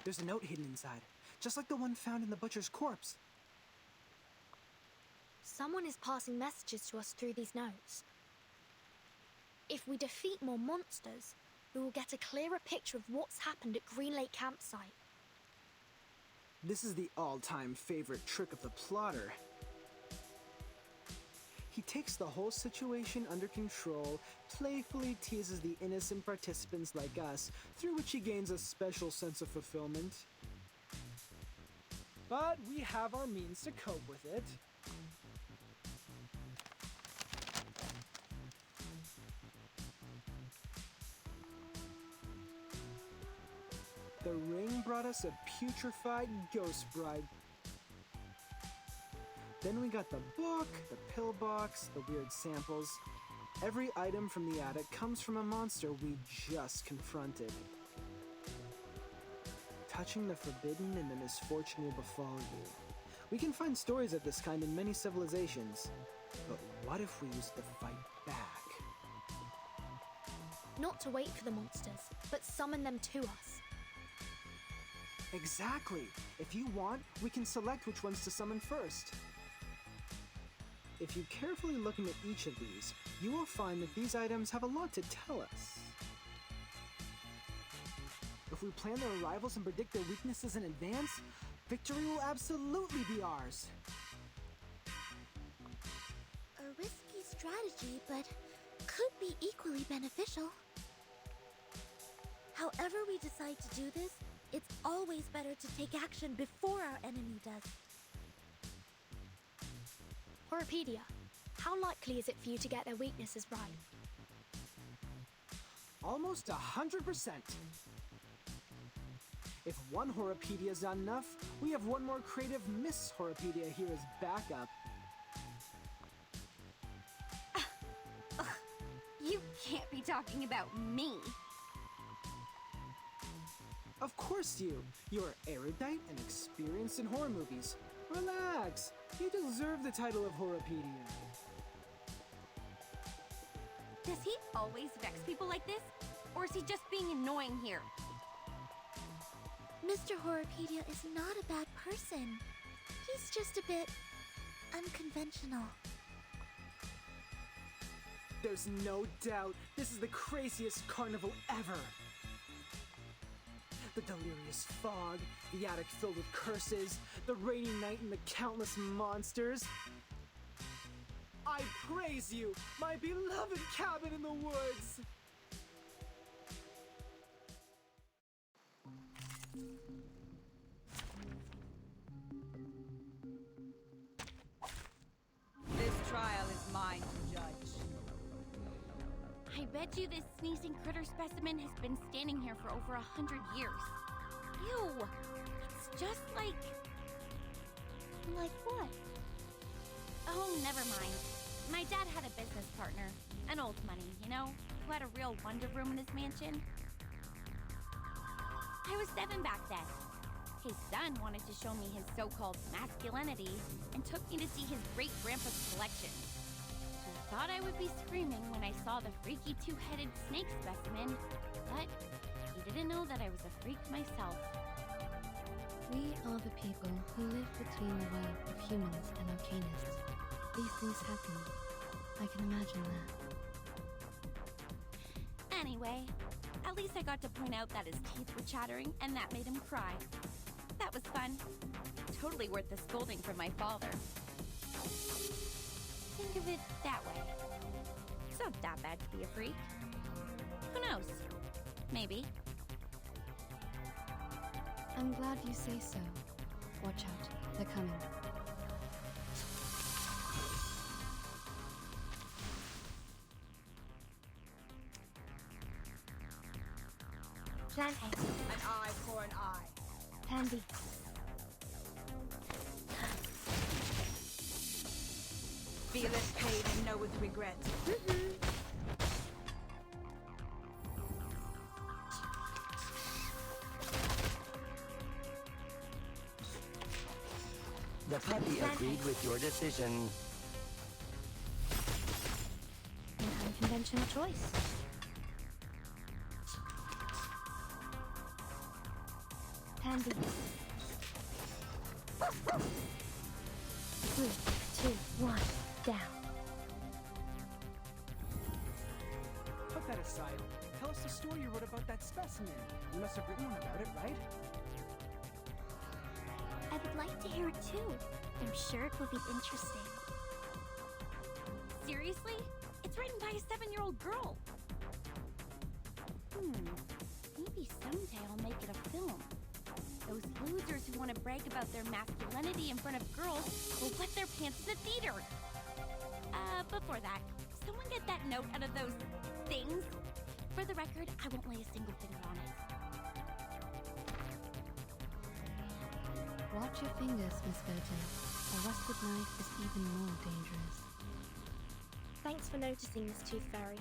There's a note hidden inside, just like the one found in the butcher's corpse. Someone is passing messages to us through these notes. If we defeat more monsters, we will get a clearer picture of what's happened at Green Lake Campsite. This is the all-time favorite trick of the plotter. He takes the whole situation under control, playfully teases the innocent participants like us, through which he gains a special sense of fulfillment. But we have our means to cope with it. The ring brought us a putrefied ghost bride. Then we got the book, the pillbox, the weird samples. Every item from the attic comes from a monster we just confronted. Touching the forbidden and the misfortune will befall you. We can find stories of this kind in many civilizations. But what if we use the fight back? Not to wait for the monsters, but summon them to us. Exactly! If you want, we can select which ones to summon first. If you carefully look into each of these, you will find that these items have a lot to tell us. If we plan their arrivals and predict their weaknesses in advance, victory will absolutely be ours. A risky strategy, but could be equally beneficial. However we decide to do this, it's always better to take action before our enemy does. Horopedia, how likely is it for you to get their weaknesses right? Almost 100%. If one Horopedia is not enough, we have one more creative Miss Horopedia here as backup. You can't be talking about me. Of course you. You are erudite and experienced in horror movies. Relax. You deserve the title of Horopedia. Does he always vex people like this? Or is he just being annoying here? Mr. Horopedia is not a bad person. He's just a bit unconventional. There's no doubt this is the craziest carnival ever. The delirious fog, the attic filled with curses, the rainy night and the countless monsters. I praise you, my beloved cabin in the woods! This trial is mine to judge. I bet you this sneezing critter specimen has been standing here for over 100 years. Ew! It's just like... Like what? Oh, never mind. My dad had a business partner. An old money, you know? Who had a real wonder room in his mansion. I was 7 back then. His son wanted to show me his so-called masculinity and took me to see his great-grandpa's collection. I thought I would be screaming when I saw the freaky two-headed snake specimen, but he didn't know that I was a freak myself. We are the people who live between the world of humans and arcanists. These things happen. I can imagine that. Anyway, at least I got to point out that his teeth were chattering and that made him cry. That was fun. Totally worth the scolding from my father. Think of it that way. It's not that bad to be a freak. Who knows? Maybe. I'm glad you say so. Watch out. They're coming. Planting. An eye for an eye. Pansy. Feeleth pain and knoweth regret. The puppy agreed with your decision. An unconventional choice. Candy. 3, 2, 1, down. Put that aside. Tell us the story you wrote about that specimen. You must have written one about it, right? I would like to hear it too. I'm sure it will be interesting. Seriously? It's written by a 7-year-old girl. Maybe someday I'll make it a film. Those losers who want to brag about their masculinity in front of girls will wet their pants in the theater. Before that, someone get that note out of those things. For the record, I won't lay a single finger on it. Watch your fingers, Miss Burton. A rusted knife is even more dangerous. Thanks for noticing, Miss Tooth Fairy.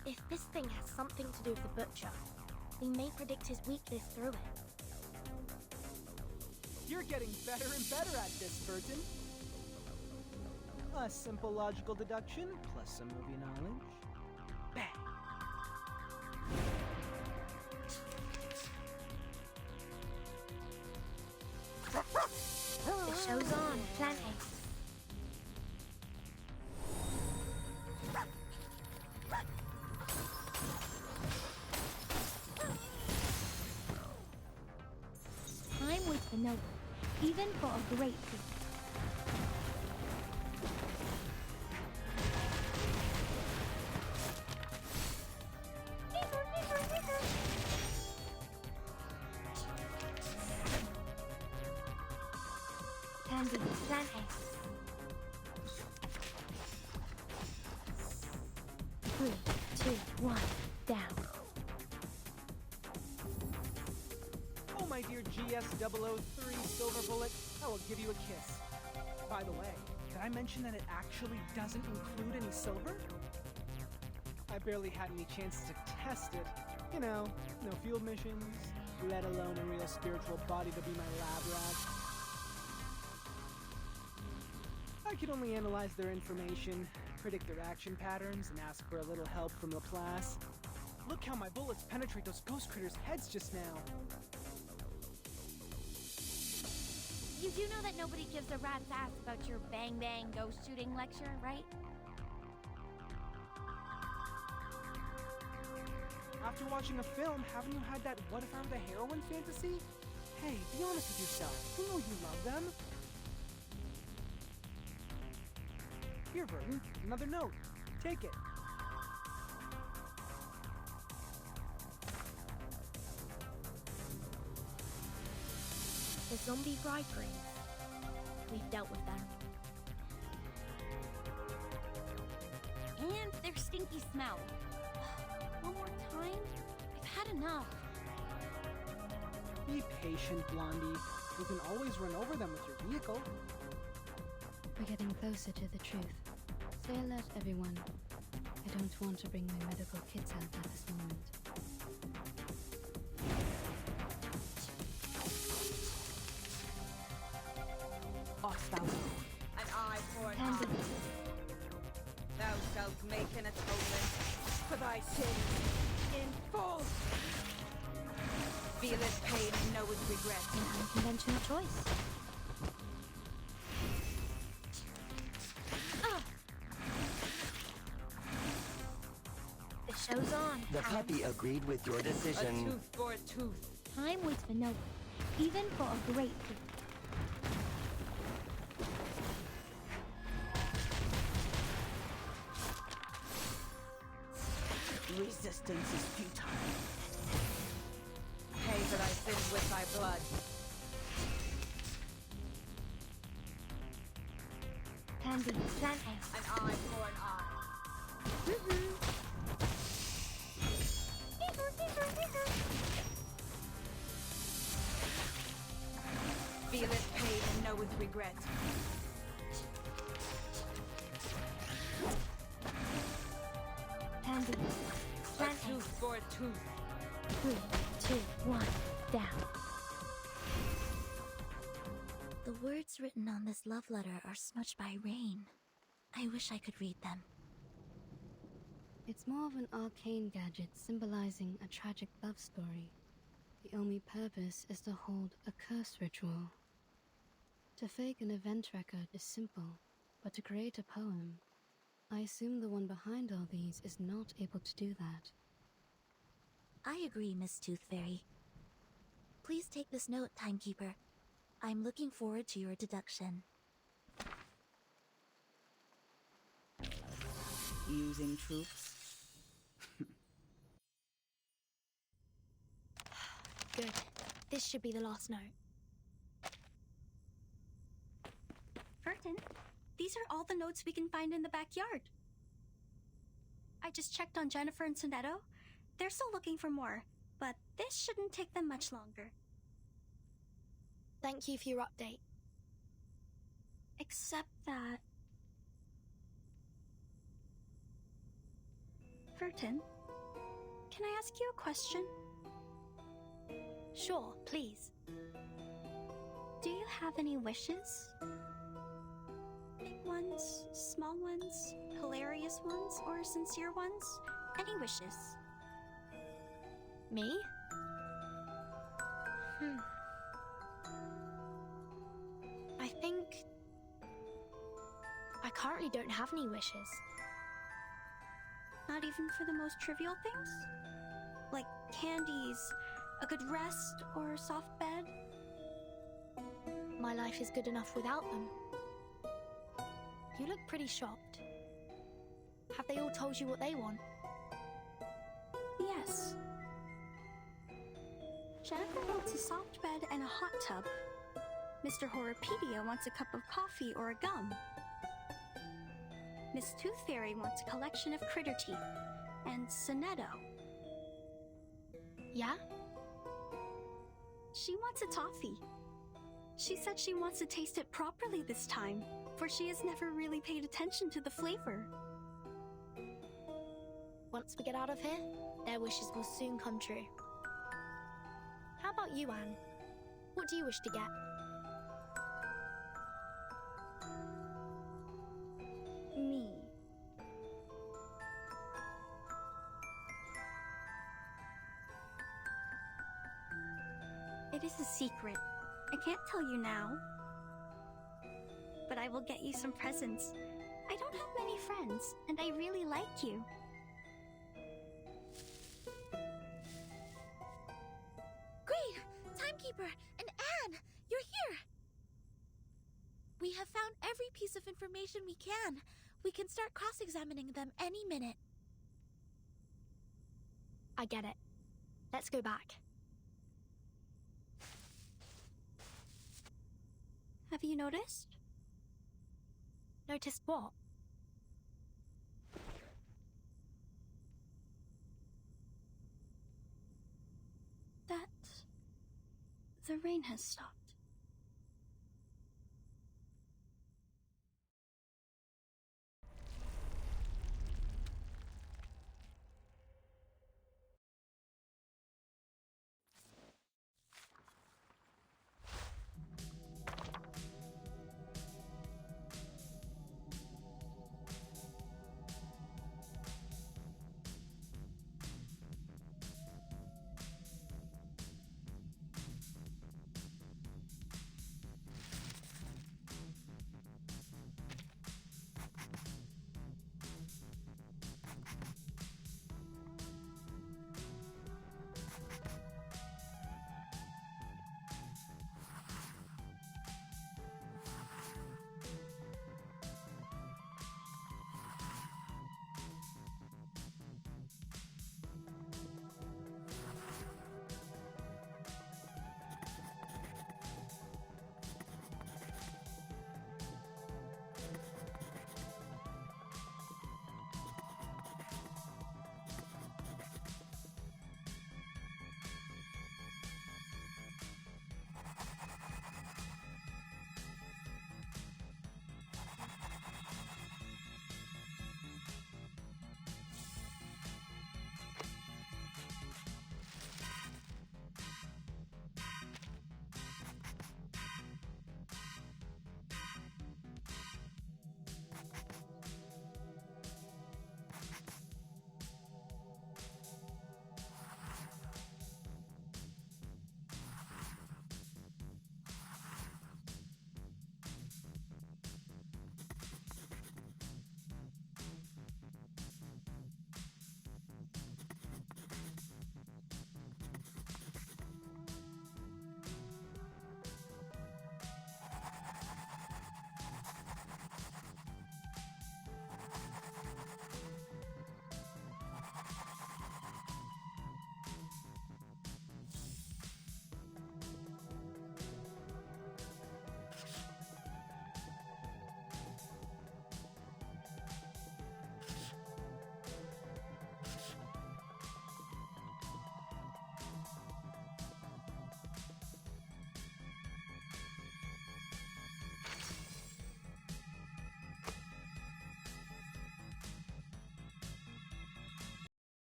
If this thing has something to do with the butcher, we may predict his weakness through it. You're getting better and better at this, Burton. A simple logical deduction plus some movie knowledge. Bang! The show's on. Plan haste. Time waits for no one, even for a great feat. Candy, plan haste. 3, 2, 1, down. Oh, my dear GS003 Silver Bullet, I will give you a kiss. By the way, did I mention that it actually doesn't include any silver? I barely had any chances to test it. You know, no field missions, let alone a real spiritual body to be my lab rat. I could only analyze their information, predict their action patterns, and ask for a little help from Laplace. Look how my bullets penetrate those ghost critters' heads just now. You do know that nobody gives a rat's ass about your bang-bang ghost shooting lecture, right? After watching a film, haven't you had that what if I were the heroine fantasy? Hey, be honest with yourself. You know you love them. Here, Burton, another note. Take it. The zombie bridegrooms. We've dealt with them. And their stinky smell. One more time? I've had enough. Be patient, Blondie. You can always run over them with your vehicle. We're getting closer to the truth. Say alert, everyone. I don't want to bring my medical kits out at this moment. Hostile. An eye for an Candy. eye. Thou shalt make an atonement for thy sins in full. Feel its pain and know its regret. An unconventional choice. The show's on. The puppy agreed with your A decision. tooth for a tooth. Time waits for no one, even for a great feat. Resistance is futile. Pay for thy sins with thy blood. Candy, plan haste. An eye for an eye. Feel its pain and know its regret. Candy, A plan tooth haste. for a tooth. 3, 2, 1, down. The words written on this love letter are smudged by rain. I wish I could read them. It's more of an arcane gadget symbolizing a tragic love story. The only purpose is to hold a curse ritual. To fake an event record is simple, but to create a poem, I assume the one behind all these is not able to do that. I agree, Miss Tooth Fairy. Please take this note, Timekeeper. I'm looking forward to your deduction. Using troops? Good. This should be the last note. Burton, these are all the notes we can find in the backyard. I just checked on Jennifer and Sonetto. They're still looking for more, but this shouldn't take them much longer. Thank you for your update. Except that... Burton, can I ask you a question? Sure, please. Do you have any wishes? Big ones, small ones, hilarious ones, or sincere ones? Any wishes? Me? I think... I currently don't have any wishes. Not even for the most trivial things? Like candies, a good rest, or a soft bed? My life is good enough without them. You look pretty shocked. Have they all told you what they want? Yes. Jennifer wants a soft bed and a hot tub. Mr. Horripedia wants a cup of coffee or a gum. Miss Tooth Fairy wants a collection of critter teeth. And Sonetto. Yeah? She wants a toffee. She said she wants to taste it properly this time, for she has never really paid attention to the flavor. Once we get out of here, their wishes will soon come true. How about you, Anne? What do you wish to get? Me. It is a secret. I can't tell you now. But I will get you some presents. I don't have many friends, and I really like you. Great! Timekeeper and Anne, you're here! We have found every piece of information we can. We can start cross-examining them any minute. I get it. Let's go back. Have you noticed? Noticed what? That the rain has stopped.